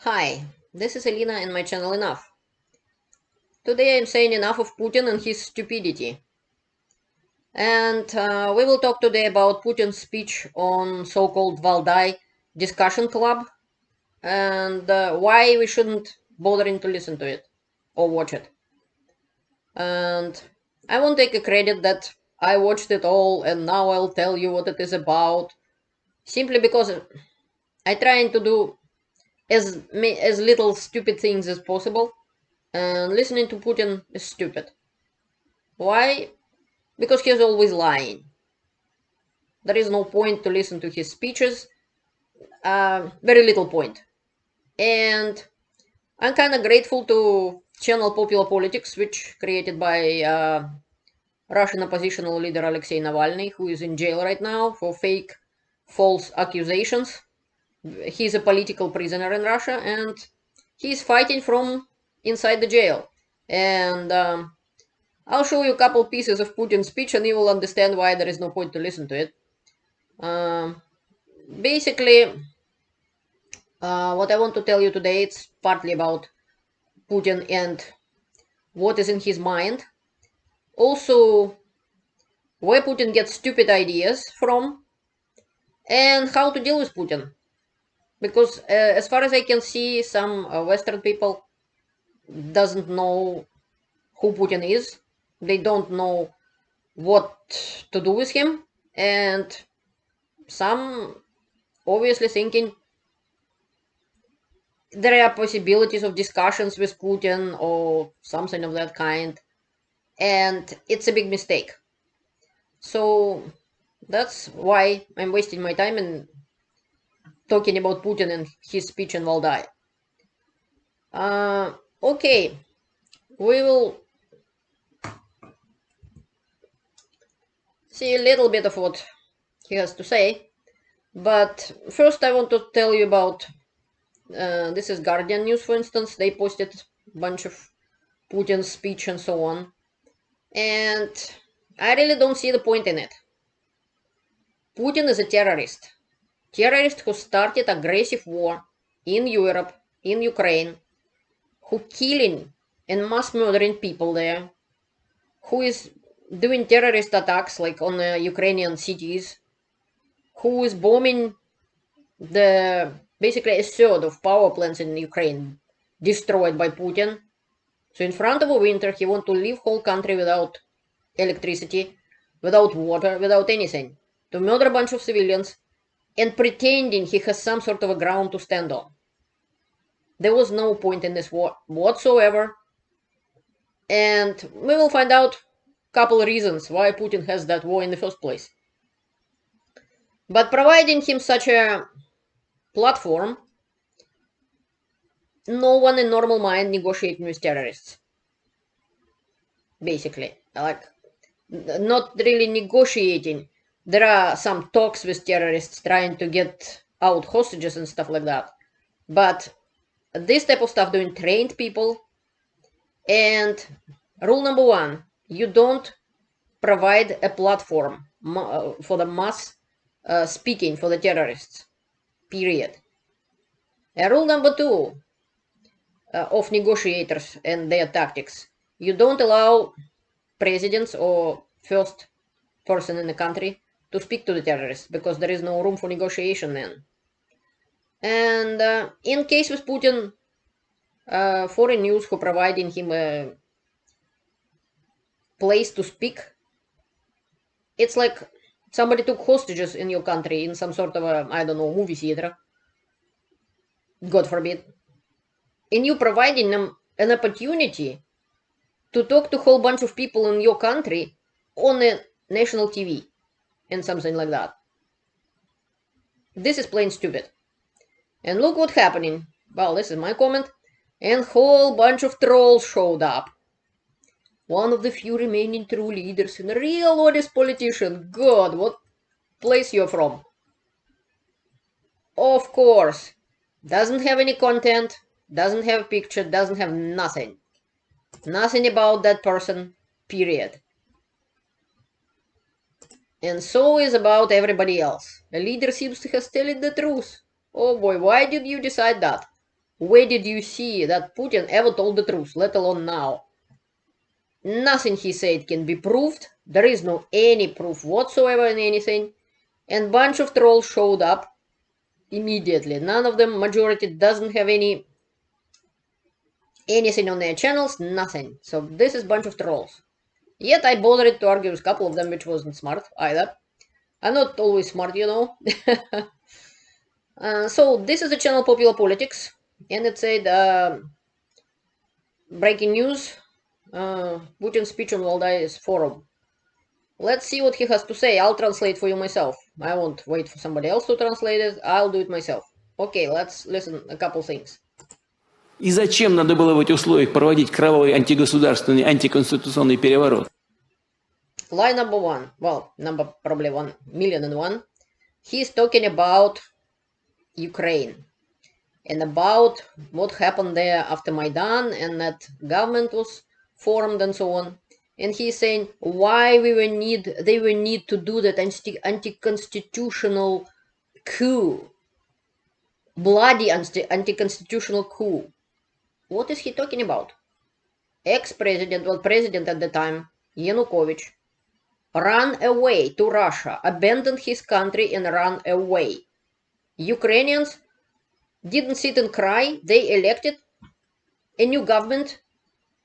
Hi, this is Elena and my channel Enough. Today I'm saying enough of Putin and his stupidity. And we will talk today about Putin's speech on so-called Valdai discussion club and why we shouldn't bothering to listen to it or watch it. And I won't take a credit that I watched it all and now I'll tell you what it is about, simply because I trying to do as little stupid things as possible. And listening to Putin is stupid. Why? Because he's always lying. There is no point to listen to his speeches. Very little point. And I'm kind of grateful to channel Popular Politics, which created by Russian oppositional leader Alexei Navalny, who is in jail right now for fake, false accusations. He's a political prisoner in Russia, and he's fighting from inside the jail. And I'll show you a couple pieces of Putin's speech and you will understand why there is no point to listen to it. Basically, what I want to tell you today, it's partly about Putin and what is in his mind. Also, where Putin gets stupid ideas from and how to deal with Putin. Because as far as I can see, some Western people doesn't know who Putin is. They don't know what to do with him. And some obviously thinking there are possibilities of discussions with Putin or something of that kind, and it's a big mistake. So that's why I'm wasting my time in talking about Putin and his speech in Valdai. Okay, we will see a little bit of what he has to say, but first I want to tell you about this is Guardian News, for instance. They posted a bunch of Putin's speech and so on. And I really don't see the point in it. Putin is a terrorist. Terrorist who started aggressive war in Europe, in Ukraine, who killing and mass murdering people there, who is doing terrorist attacks like on Ukrainian cities, who is bombing the basically a third of power plants in Ukraine destroyed by Putin. So in front of a winter, he want to leave whole country without electricity, without water, without anything, to murder a bunch of civilians and pretending he has some sort of a ground to stand on. There was no point in this war whatsoever. And we will find out a couple reasons why Putin has that war in the first place. But providing him such a platform, no one in normal mind negotiating with terrorists. Basically, like not really negotiating. There are some talks with terrorists trying to get out hostages and stuff like that. But this type of stuff doing trained people. And rule number one, you don't provide a platform for the mass speaking for the terrorists, period. And rule number two of negotiators and their tactics, you don't allow presidents or first person in the country to speak to the terrorists because there is no room for negotiation then. And in case with Putin, foreign news who providing him a place to speak, it's like somebody took hostages in your country in some sort of a, I don't know, movie theater, God forbid, and you providing them an opportunity to talk to a whole bunch of people in your country on a national TV and something like that. This is plain stupid. And look what's happening. Well, this is my comment. And whole bunch of trolls showed up. One of the few remaining true leaders and a real honest politician. God, what place you're from? Of course. Doesn't have any content, doesn't have picture, doesn't have nothing. Nothing about that person, period. And so is about everybody else. The leader seems to have telling the truth. Oh boy, why did you decide that? Where did you see that Putin ever told the truth, let alone now? Nothing he said can be proved. There is no any proof whatsoever in anything. And bunch of trolls showed up immediately. None of them, majority, doesn't have anything on their channels, nothing. So this is bunch of trolls. Yet I bothered to argue with a couple of them, which wasn't smart either. I'm not always smart, you know. So this is the channel Popular Politics, and it said breaking news, Putin's speech on Valdai's forum. Let's see what he has to say. I'll translate for you myself. I won't wait for somebody else to translate it. I'll do it myself. Okay, let's listen a couple things. И зачем надо было в этих условиях проводить кровавый антигосударственный, антиконституционный переворот? Line number one. Well, number probably 1,000,001. He's talking about Ukraine and about what happened there after Maidan and that government was formed and so on. And he's saying why they will need to do that anti-constitutional coup, bloody anti-constitutional coup. What is he talking about? Ex-president, well, president at the time, Yanukovych, ran away to Russia, abandoned his country and ran away. Ukrainians didn't sit and cry. They elected a new government,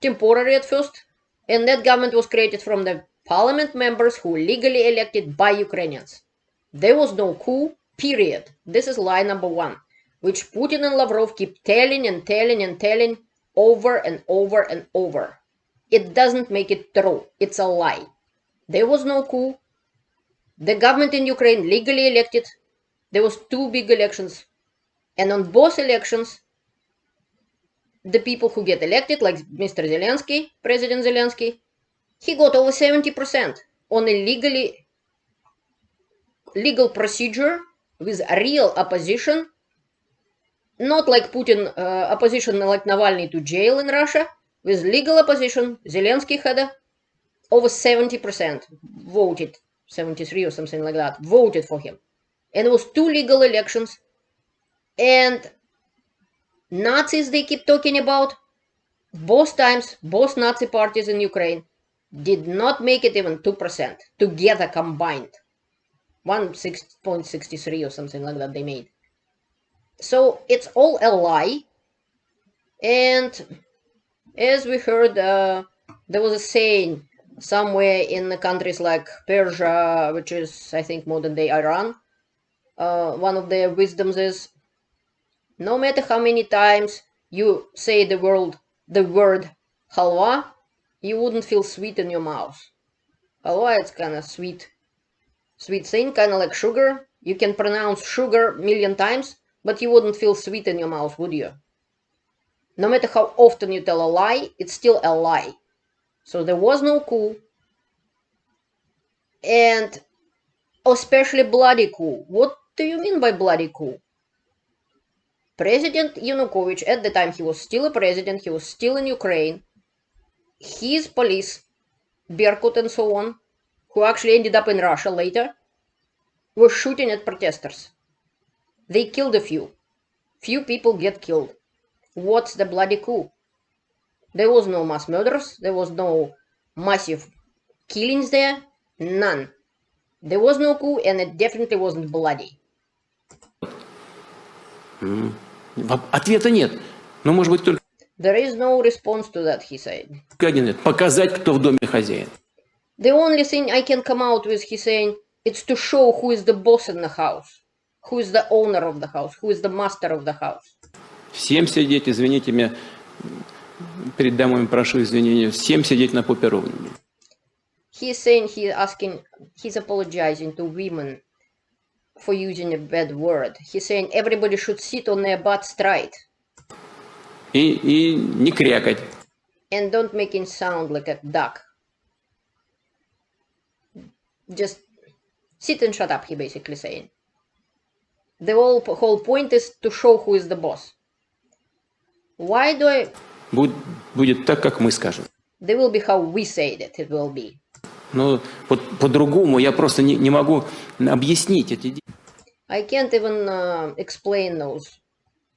temporary at first, and that government was created from the parliament members who were legally elected by Ukrainians. There was no coup, period. This is lie number one, which Putin and Lavrov keep telling and telling and telling over and over and over. It doesn't make it true. It's a lie. There was no coup. The government in Ukraine legally elected. There was 2 big elections. And on both elections, the people who get elected, like Mr. Zelensky, President Zelensky, he got over 70% on a legal procedure with real opposition. Not like Putin opposition like Navalny to jail in Russia. With legal opposition, Zelensky had over 70% voted, 73 or something like that, voted for him. And it was 2 legal elections. And Nazis they keep talking about, both times, both Nazi parties in Ukraine did not make it even 2% together combined. 1.63 or something like that they made. So it's all a lie. And as we heard, there was a saying somewhere in the countries like Persia, which is, I think, modern day Iran. One of their wisdoms is, no matter how many times you say the word halwa, you wouldn't feel sweet in your mouth. Halwa, it's kind of sweet thing, kind of like sugar. You can pronounce sugar 1,000,000 times, but you wouldn't feel sweet in your mouth, would you? No matter how often you tell a lie, it's still a lie. So there was no coup, and especially bloody coup. What do you mean by bloody coup? President Yanukovych, at the time he was still a president, he was still in Ukraine, his police, Berkut and so on, who actually ended up in Russia later, were shooting at protesters. They killed a few. Few people get killed. What's the bloody coup? There was no mass murders. There was no massive killings there. None. There was no coup, and it definitely wasn't bloody. Ответа нет. Но может быть только There is no response to that, he said. один – показать, кто в доме хозяин. The only thing I can come out with, he's saying, it's to show who is the boss in the house, who is the owner of the house, who is the master of the house. Всем сидеть, извините меня, перед домой прошу извинения, всем сидеть на попе ровно. He's saying, he's apologizing to women for using a bad word. He's saying everybody should sit on their butt straight. И не крякать. And don't make it sound like a duck. Just sit and shut up, he basically saying. The whole point is to show who is the boss. Why do I... Будет так, как мы скажем. They will be how we say that it will be. Но вот по-другому я просто не могу объяснить эти. I can't even explain those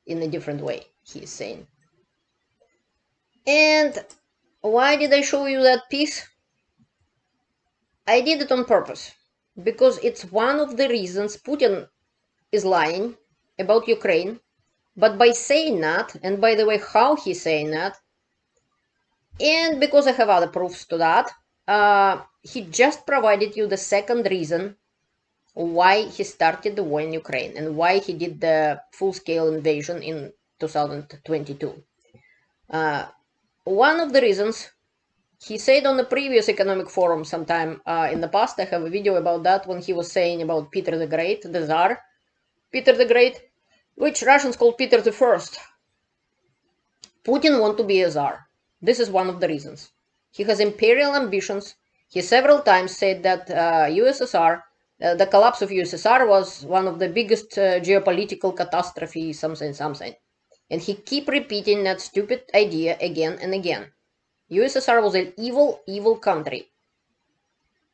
in a different way. he's saying. And why did I show you that piece? I did it on purpose, because it's one of the reasons Putin is lying about Ukraine. But by saying that, and by the way, how he's saying that, and because I have other proofs to that, he just provided you the second reason why he started the war in Ukraine and why he did the full-scale invasion in 2022. One of the reasons, he said on the previous economic forum sometime in the past, I have a video about that, when he was saying about Peter the Great, the Tsar, Peter the Great, which Russians call Peter the First. Putin wants to be a Tsar. This is one of the reasons. He has imperial ambitions. He several times said that USSR, the collapse of USSR was one of the biggest geopolitical catastrophe, something. And he keep repeating that stupid idea again and again. USSR was an evil, evil country.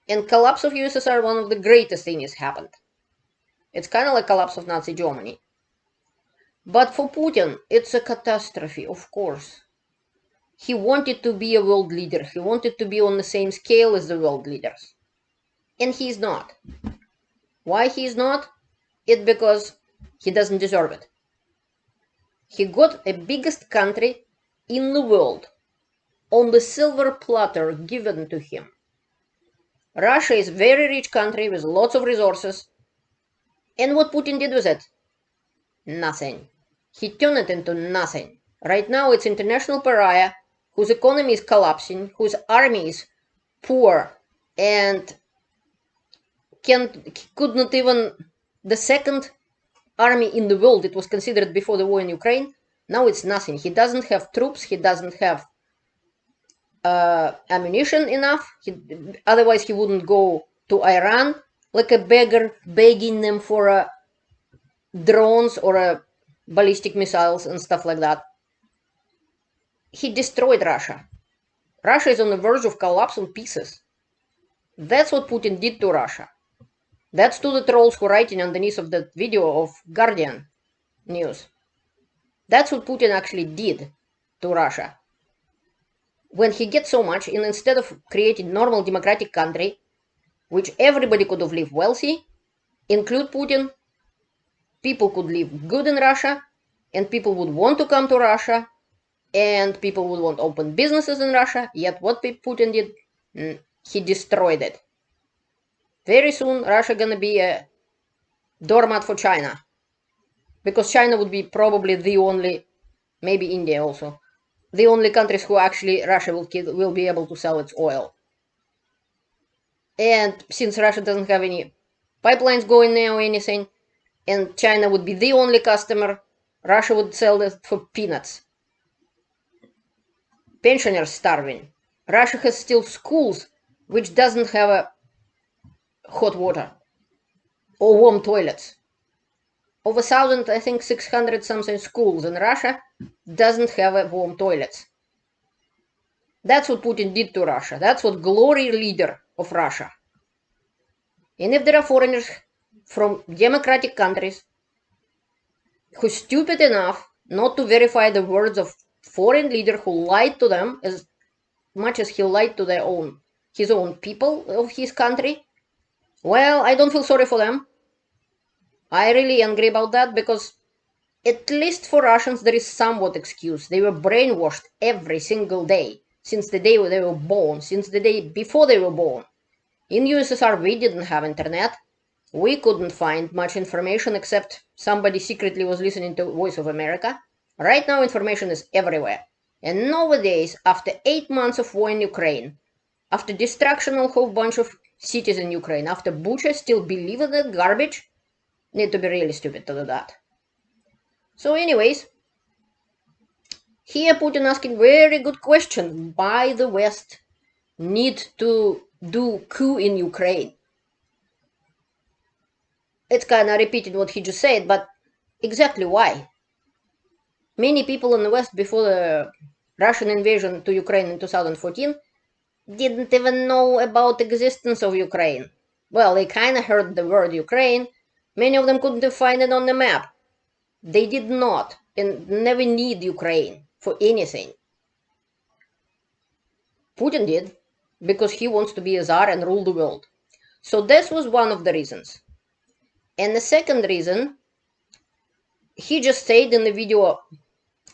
And collapse of USSR, one of the greatest things happened. It's kind of like collapse of Nazi Germany. But for Putin, it's a catastrophe, of course. He wanted to be a world leader. He wanted to be on the same scale as the world leaders. And he's not. Why he's not? It's because he doesn't deserve it. He got the biggest country in the world on the silver platter given to him. Russia is a very rich country with lots of resources. And what Putin did with it? Nothing. He turned it into nothing. Right now it's international pariah whose economy is collapsing, whose army is poor and could not even, the second army in the world it was considered before the war in Ukraine, now it's nothing. He doesn't have troops, he doesn't have ammunition enough, otherwise he wouldn't go to Iran like a beggar begging them for drones or ballistic missiles and stuff like that. He destroyed Russia. Russia is on the verge of collapse in pieces. That's what Putin did to Russia. That's to the trolls who are writing underneath of that video of Guardian news. That's what Putin actually did to Russia. When he gets so much, and instead of creating normal democratic country, which everybody could have lived wealthy, include Putin, people could live good in Russia, and people would want to come to Russia, and people would want to open businesses in Russia. Yet what Putin did? He destroyed it. Very soon Russia gonna be a doormat for China, because China would be probably the only, maybe India also, the only countries who actually Russia will be able to sell its oil. And since Russia doesn't have any pipelines going there or anything, and China would be the only customer, Russia would sell it for peanuts. Pensioners starving. Russia has still schools which doesn't have hot water or warm toilets. Over 1,000, I think 600 something schools in Russia doesn't have warm toilets. That's what Putin did to Russia. That's what glory leader of Russia. And if there are foreigners from democratic countries who's stupid enough not to verify the words of foreign leader who lied to them as much as he lied to his own people of his country, well, I don't feel sorry for them. I really angry about that, because at least for Russians there is somewhat excuse. They were brainwashed every single day since the day they were born, since the day before they were born. In USSR we didn't have internet. We couldn't find much information except somebody secretly was listening to Voice of America. Right now information is everywhere. And nowadays, after 8 months of war in Ukraine, after destruction of a whole bunch of cities in Ukraine, after Bucha, still believe in that garbage? Need to be really stupid to do that. So anyways, here Putin asking very good question. Why the West need to do coup in Ukraine? It's kind of repeating what he just said, but exactly why? Many people in the West before the Russian invasion to Ukraine in 2014 didn't even know about the existence of Ukraine. Well, they kind of heard the word Ukraine. Many of them couldn't find it on the map. They did not. and never need Ukraine for anything. Putin did, because he wants to be a czar and rule the world. So this was one of the reasons. And the second reason, he just said in the video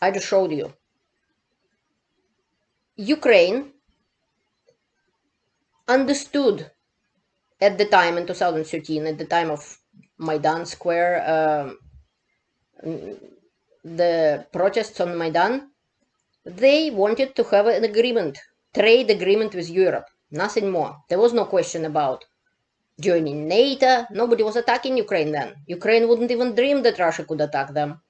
I just showed you, Ukraine understood at the time in 2013, at the time of Maidan Square, the protests on Maidan, they wanted to have an agreement, trade agreement with Europe, nothing more. There was no question about joining NATO. Nobody was attacking Ukraine then. Ukraine wouldn't even dream that Russia could attack them.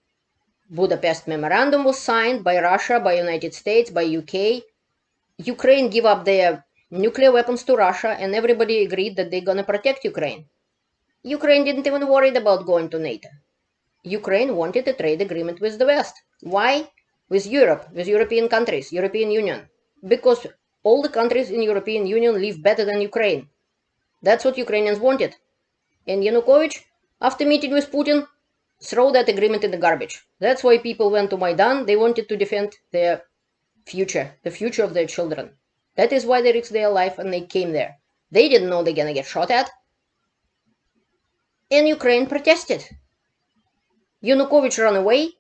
Budapest Memorandum was signed by Russia, by United States, by UK. Ukraine gave up their nuclear weapons to Russia, and everybody agreed that they're gonna protect Ukraine. Ukraine didn't even worry about going to NATO. Ukraine wanted a trade agreement with the West. Why? With Europe, with European countries, European Union. Because all the countries in European Union live better than Ukraine. That's what Ukrainians wanted. And Yanukovych, after meeting with Putin, threw that agreement in the garbage. That's why people went to Maidan. They wanted to defend their future, the future of their children. That is why they risked their life and they came there. They didn't know they're gonna get shot at. And Ukraine protested. Yanukovych ran away,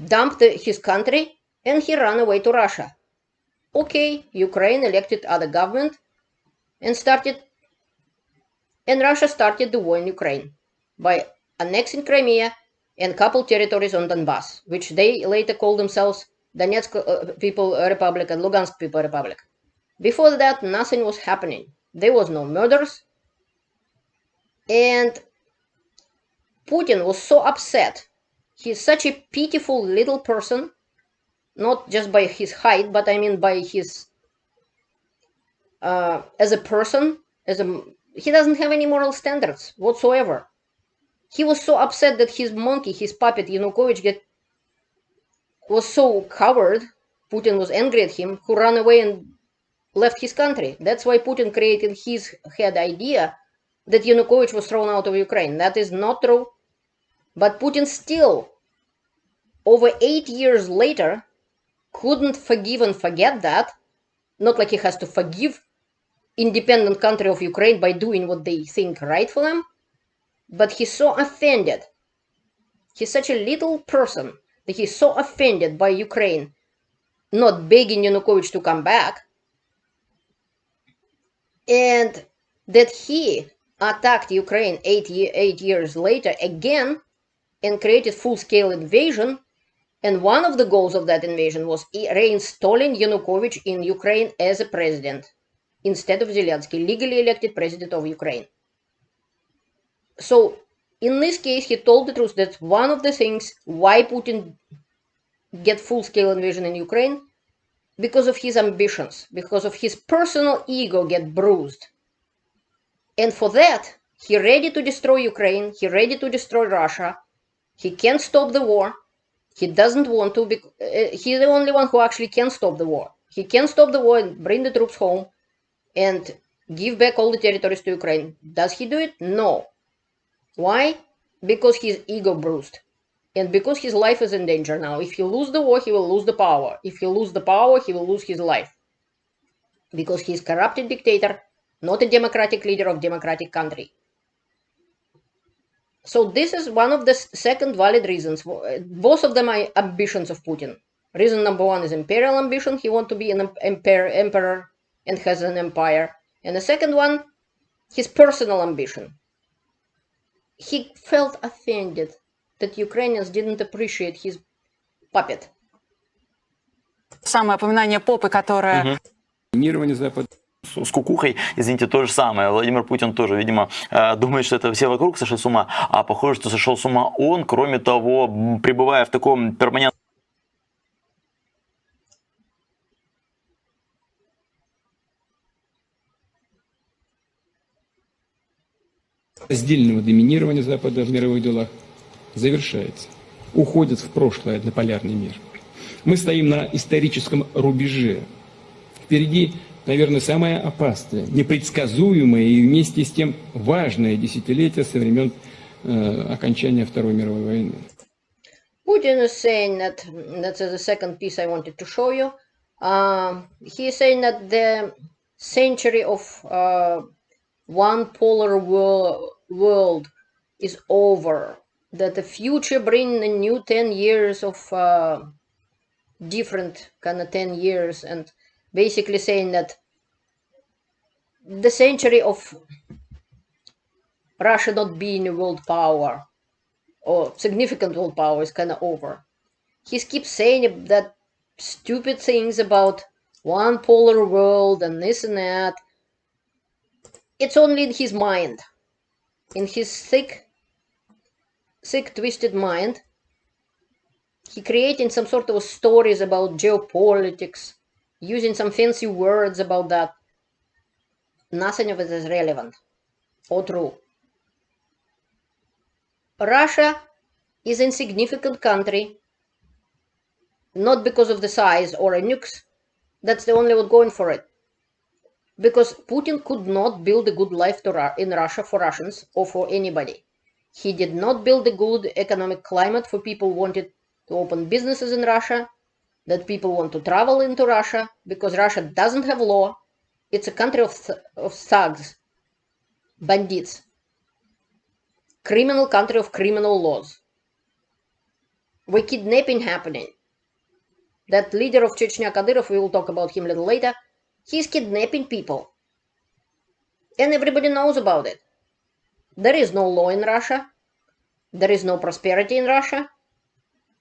dumped his country, and he ran away to Russia. Okay, Ukraine elected other government and Russia started the war in Ukraine by annexing Crimea and couple territories on Donbass, which they later called themselves Donetsk People Republic and Lugansk People Republic. Before that, nothing was happening. There was no murders. And Putin was so upset. He's such a pitiful little person, not just by his height, but I mean by his, as a person, he doesn't have any moral standards whatsoever. He was so upset that his monkey, his puppet, Yanukovych, was so coward, Putin was angry at him, who ran away and left his country. That's why Putin created his head idea that Yanukovych was thrown out of Ukraine. That is not true. But Putin still, over 8 years later, couldn't forgive and forget that. Not like he has to forgive independent country of Ukraine by doing what they think right for them. But he's so offended. He's such a little person that he's so offended by Ukraine not begging Yanukovych to come back, and that he attacked Ukraine 8 years later again and created full-scale invasion. And one of the goals of that invasion was reinstalling Yanukovych in Ukraine as a president instead of Zelensky, legally elected president of Ukraine. So in this case, he told the truth. That's one of the things why Putin get full-scale invasion in Ukraine, because of his ambitions, because of his personal ego get bruised. And for that, he ready to destroy Ukraine, he ready to destroy Russia. He can't stop the war. He doesn't want to. He's the only one who actually can stop the war. He can stop the war and bring the troops home and give back all the territories to Ukraine. Does he do it? No. Why? Because his ego bruised. And because his life is in danger now. If he loses the war, he will lose the power. If he loses the power, he will lose his life. Because he's a corrupted dictator, not a democratic leader of democratic country. So this is one of the second valid reasons. Both of them are ambitions of Putin. Reason number one is imperial ambition. He wants to be an emperor and has an empire. And the second one, his personal ambition. He felt offended that Ukrainians didn't appreciate his puppet. Самое упоминание попы, которое... Мирование Запада. С кукухой, извините, то же самое. Владимир Путин тоже, видимо, думает, что это все вокруг сошли с ума, а похоже, что сошел с ума он. Кроме того, пребывая в таком перманентном... Раздельного доминирования Запада в мировых делах завершается. Уходит в прошлое однополярный мир. Мы стоим на историческом рубеже. Впереди, наверное, самое опасное, непредсказуемое и вместе с тем важное десятилетие со времен окончания Второй мировой войны. Putin is saying that, that's the second piece I wanted to show you. He is saying that the century of one polar world is over, that the future bring a new 10 years of different kind of 10 years, and basically saying that the century of Russia not being a world power or significant world power is kind of over. He keeps saying that stupid things about one polar world and this and that. It's only in his mind, in his sick, twisted mind. He creating some sort of stories about geopolitics, using some fancy words about that. Nothing of it is relevant or true. Russia is an insignificant country, not because of the size or a nukes. That's the only one going for it. Because Putin could not build a good life in Russia for Russians or for anybody. He did not build a good economic climate for people who wanted to open businesses in Russia, that people want to travel into Russia, because Russia doesn't have law. It's a country of thugs, bandits, criminal country of criminal laws. With kidnapping happening. That leader of Chechnya, Kadyrov, we will talk about him a little later, he's kidnapping people. And everybody knows about it. There is no law in Russia. There is no prosperity in Russia.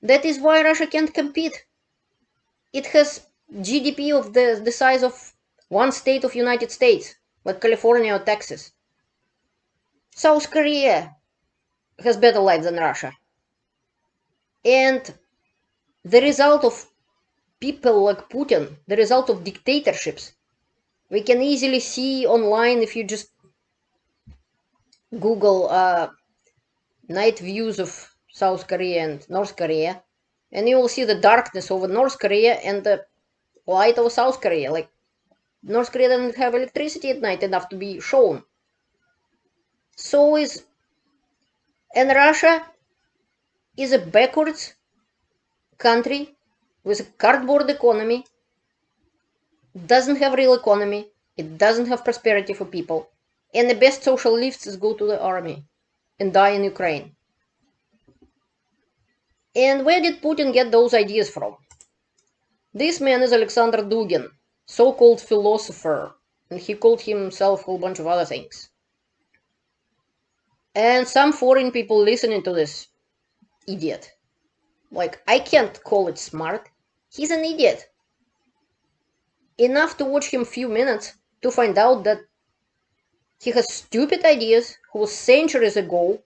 That is why Russia can't compete. It has GDP of the size of one state of United States, like California or Texas. South Korea has better life than Russia. And the result of people like Putin, the result of dictatorships, we can easily see online if you just Google night views of South Korea and North Korea, and you will see the darkness over North Korea and the light of South Korea. Like, North Korea doesn't have electricity at night enough to be shown. And Russia is a backwards country with a cardboard economy, doesn't have real economy, it doesn't have prosperity for people, and the best social lifts go to the army and die in Ukraine. And where did Putin get those ideas from? This man is Alexander Dugin, so-called philosopher, and he called himself a whole bunch of other things. And some foreign people listening to this idiot. Like, I can't call it smart. He's an idiot. Enough to watch him a few minutes to find out that he has stupid ideas who was centuries ago,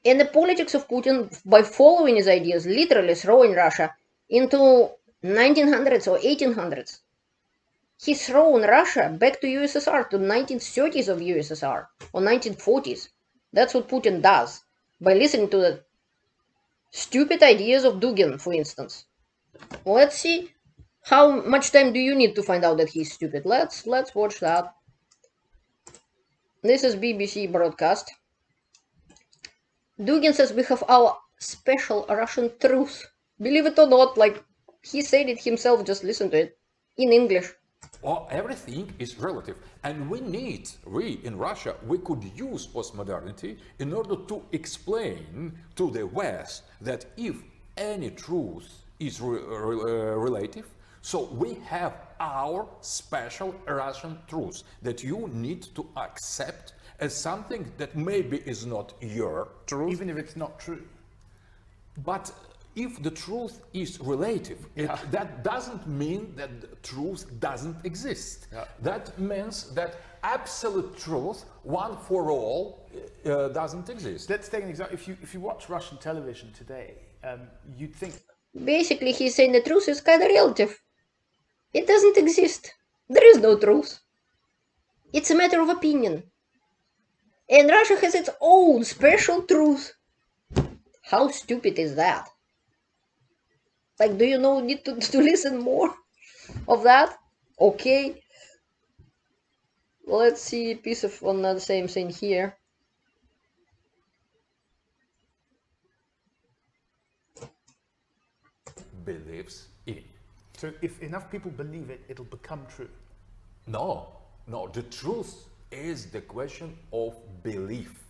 and the politics of Putin, by following his ideas, literally throwing Russia into 1900s or 1800s. He's thrown Russia back to USSR, to 1930s of USSR, or 1940s. That's what Putin does, by listening to the stupid ideas of Dugin, for instance. Let's see how much time do you need to find out that he's stupid. Let's watch that. This is BBC broadcast. Dugin says we have our special Russian truth. Believe it or not, like he said it himself, just listen to it in English. Well, everything is relative, and we in Russia, we could use postmodernity in order to explain to the West that if any truth is relative, so we have our special Russian truth that you need to accept as something that maybe is not your truth. Even if it's not true. But if the truth is relative, that doesn't mean that the truth doesn't exist. Yeah. That means that absolute truth, one for all, doesn't exist. Let's take an example. If you watch Russian television today, you'd think... Basically, he's saying the truth is kind of relative. It doesn't exist. There is no truth. It's a matter of opinion. And Russia has its own special truth. How stupid is that? Like, do you need to listen more of that? Okay. Let's see a piece of on the same thing here. believes in. So if enough people believe it, it'll become true. No, no, the truth is the question of belief.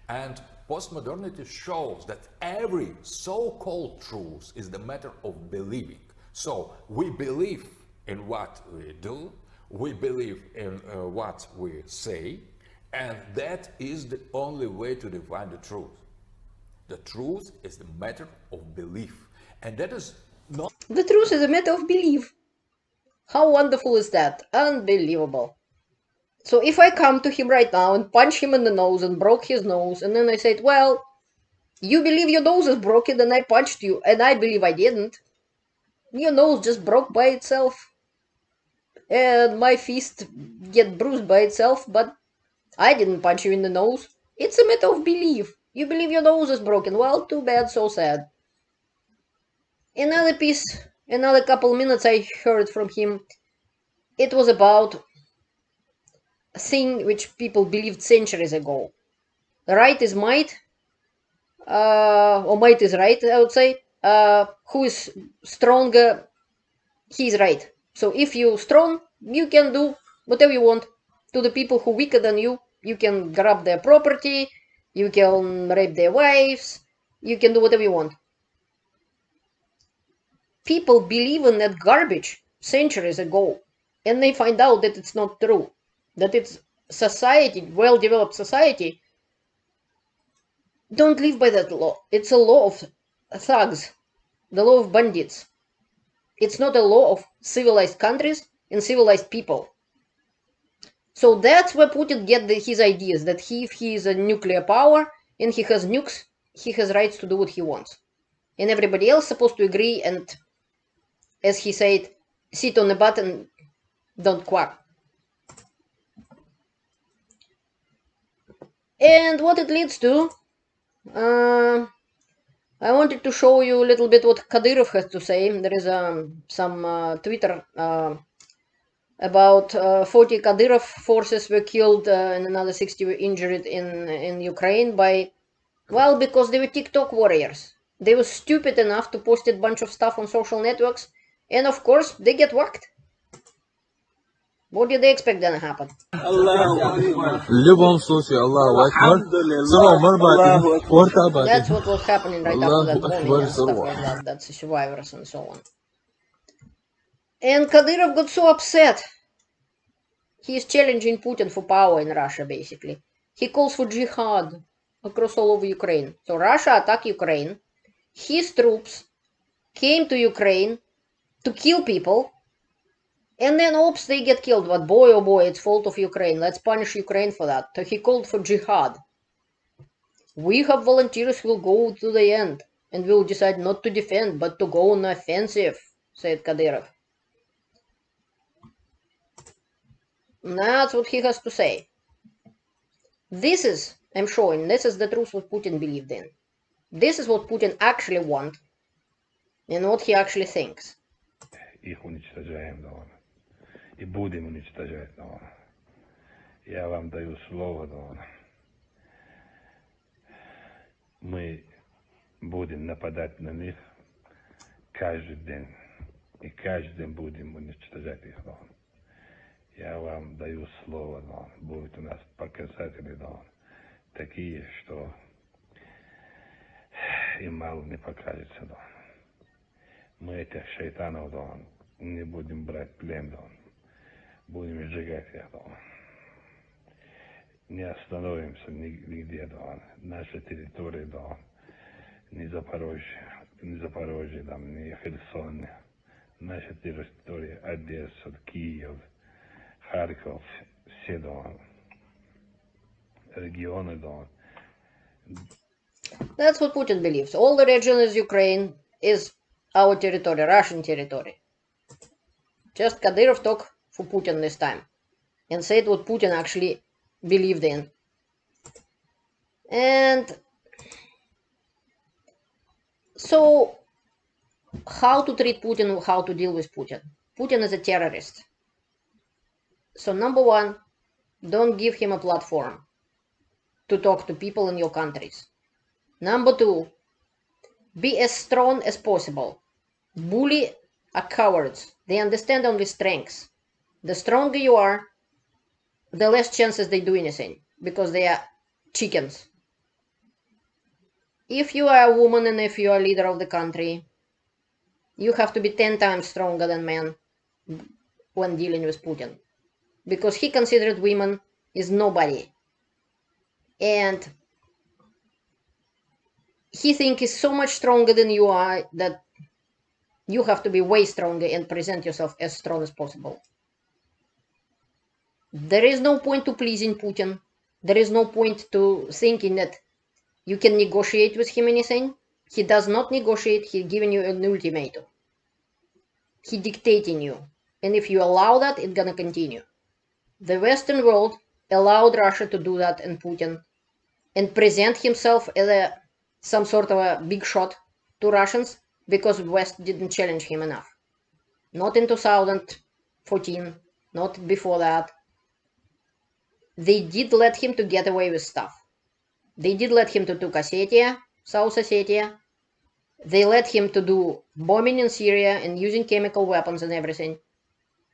And postmodernity shows that every so-called truth is the matter of believing. So we believe in what we do, we believe in what we say, and that is the only way to define the truth. The truth is the matter of belief. And that is not... The truth is a matter of belief. How wonderful is that? Unbelievable. So if I come to him right now and punch him in the nose and broke his nose, and then I said, well, you believe your nose is broken and I punched you, and I believe I didn't. Your nose just broke by itself. And my fist get bruised by itself, but I didn't punch you in the nose. It's a matter of belief. You believe your nose is broken. Well, too bad, so sad. Another piece, another couple minutes I heard from him. It was about a thing which people believed centuries ago. Right is might, or might is right, I would say. Who is stronger, he is right. So if you're strong, you can do whatever you want. To the people who are weaker than you, you can grab their property, you can rape their wives, you can do whatever you want. People believe in that garbage centuries ago, and they find out that it's not true. That it's society, well-developed society, don't live by that law. It's a law of thugs, the law of bandits. It's not a law of civilized countries and civilized people. So that's where Putin get his ideas, that if he is a nuclear power and he has nukes, he has rights to do what he wants. And everybody else is supposed to agree and, as he said, sit on the butt and don't quack. And what it leads to, I wanted to show you a little bit what Kadyrov has to say. There is some Twitter about 40 Kadyrov forces were killed and another 60 were injured in Ukraine by, well, because they were TikTok warriors. They were stupid enough to post a bunch of stuff on social networks, and of course they get whacked. What did they expect gonna happen? В любом случае, Аллаху Акбар. That's what was happening right after that bombing and stuff like that. That's the survivors and so on. And Kadyrov got so upset. He is challenging Putin for power in Russia, basically. He calls for jihad across all over Ukraine. So Russia attacked Ukraine. His troops came to Ukraine to kill people. And then, oops, they get killed. But boy, oh boy, it's fault of Ukraine. Let's punish Ukraine for that. So he called for jihad. We have volunteers who will go to the end and will decide not to defend, but to go on offensive, said Kadyrov. That's what he has to say. This is, I'm showing, this is the truth what Putin believed in. This is what Putin actually wants and what he actually thinks. Их уничтожаем, да, и будем уничтожать, да. Я вам даю слово, да. Мы будем нападать на них каждый день, и каждый день будем уничтожать их, да. Я вам даю слово, да. Будут у нас показатели, да, такие, что им мало не покажется, да. Мы этих шайтанов, да, не будем брать плен, да. Будем сжигать их, да. Не остановимся нигде, да. Наша территория, да, не Запорожье, да, не Херсон. Наша территория Одесса, Киев, Харьков, все, да, регионы, да. That's what Putin believes. All the region is Ukraine, is our territory, Russian territory. Just Kadyrov talked for Putin this time and said what Putin actually believed in. And so, how to treat Putin, how to deal with Putin? Putin is a terrorist. So number one, don't give him a platform to talk to people in your countries. Number two, be as strong as possible. Bully are cowards. They understand only strengths. The stronger you are, the less chances they do anything, because they are chickens. If you are a woman and if you are leader of the country, you have to be 10 times stronger than men when dealing with Putin, because he considered women is nobody. And he thinks he's so much stronger than you are that you have to be way stronger and present yourself as strong as possible. There is no point to pleasing Putin. There is no point to thinking that you can negotiate with him anything. He does not negotiate. He's giving you an ultimatum. He's dictating you. And if you allow that, it's gonna continue. The Western world allowed Russia to do that and Putin and present himself as some sort of a big shot to Russians because West didn't challenge him enough. Not in 2014, not before that. They did let him to get away with stuff. They did let him to take Ossetia, South Ossetia. They let him to do bombing in Syria and using chemical weapons and everything.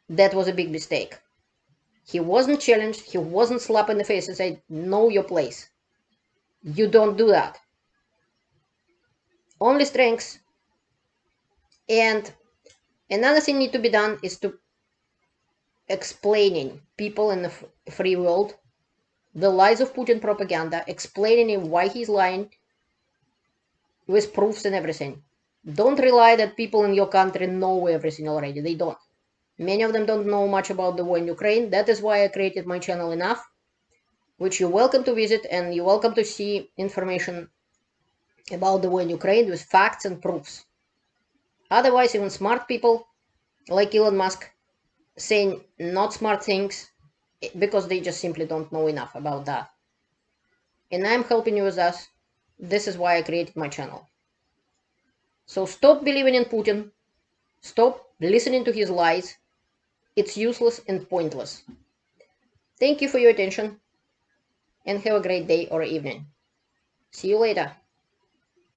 That was a big mistake. He wasn't challenged. He wasn't slapped in the face and said, know your place. You don't do that. Only strengths. And another thing need to be done is to explaining people in the free world the lies of Putin propaganda, explaining why he's lying with proofs and everything. Don't rely that people in your country know everything already. They don't. Many of them don't know much about the war in Ukraine. That is why I created my channel Enough, which you're welcome to visit and you're welcome to see information about the war in Ukraine with facts and proofs. Otherwise, even smart people like Elon Musk saying not smart things because they just simply don't know enough about that. And I'm helping you with that. This is why I created my channel. So stop believing in Putin. Stop listening to his lies. It's useless and pointless. Thank you for your attention and have a great day or evening. See you later.